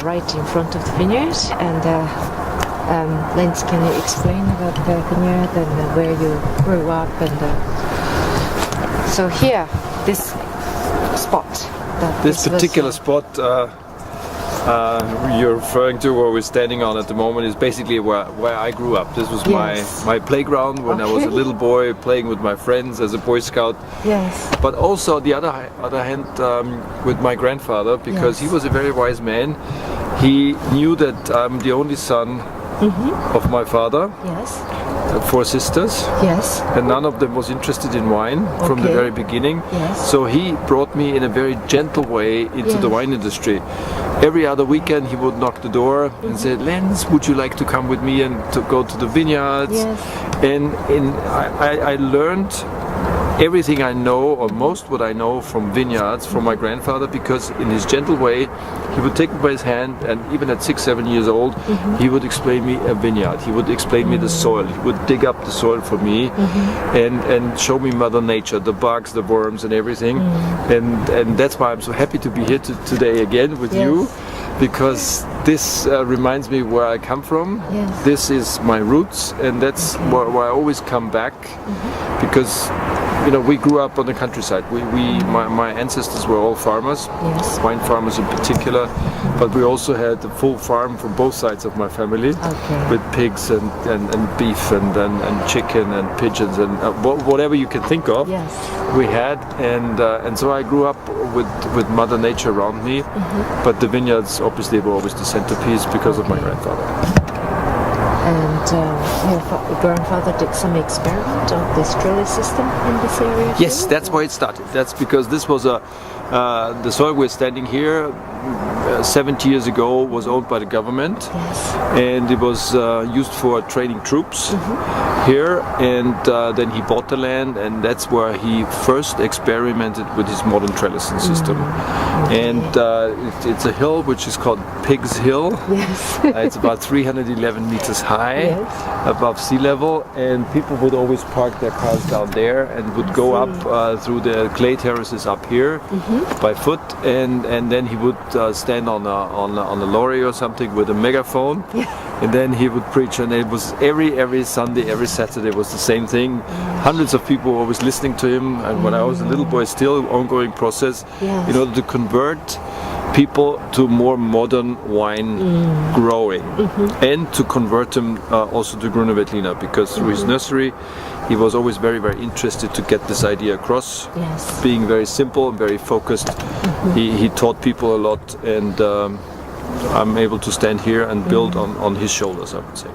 right in front of the vineyard. And Lenz, can you explain about the vineyard and where you grew up? And so here, this spot. This particular spot you're referring to, where we're standing on at the moment, is basically where I grew up. This was my playground when I was a little boy, playing with my friends as a Boy Scout. Yes. But also, on the other hand, with my grandfather, because he was a very wise man. He knew that I'm the only son of my father. Yes. 4 sisters. Yes. And none of them was interested in wine from the very beginning. Yes. So he brought me in a very gentle way into the wine industry. Every other weekend he would knock the door and say, Lenz, would you like to come with me and to go to the vineyards? Yes. And I learned everything I know, or most what I know, from vineyards from my grandfather, because in his gentle way he would take me by his hand, and even at 6-7 years old he would explain me a vineyard. He would explain me the soil. He would dig up the soil for me and show me Mother Nature, the bugs, the worms and everything. And that's why I'm so happy to be here today again with you, because this reminds me where I come from. Yes. This is my roots, and that's where I always come back, because we grew up on the countryside. My ancestors were all farmers, wine farmers in particular, but we also had a full farm from both sides of my family, with pigs and beef and chicken and pigeons and whatever you can think of. Yes. We had, and so I grew up with Mother Nature around me, but the vineyards obviously were always the centerpiece because of my grandfather. And your grandfather did some experiment of this trellis system in this area? Yes, that's why it started. That's because this was the soil we're standing here 70 years ago was owned by the government, and it was used for training troops here, and then he bought the land, and that's where he first experimented with his modern trellising system. And it's a hill which is called Pig's Hill. Yes. It's about 311 meters high above sea level, and people would always park their cars down there and would go up through the clay terraces up here by foot, and then he would stand on a lorry or something with a megaphone, and then he would preach, and it was every Sunday, every Saturday was the same thing. Hundreds of people were always listening to him, and when I was a little boy, still ongoing process in order to convert people to more modern wine growing, and to convert them also to Grüne Veltliner, because through his nursery he was always very, very interested to get this idea across. Being very simple and very focused, he taught people a lot, and I'm able to stand here and build on his shoulders, I would say.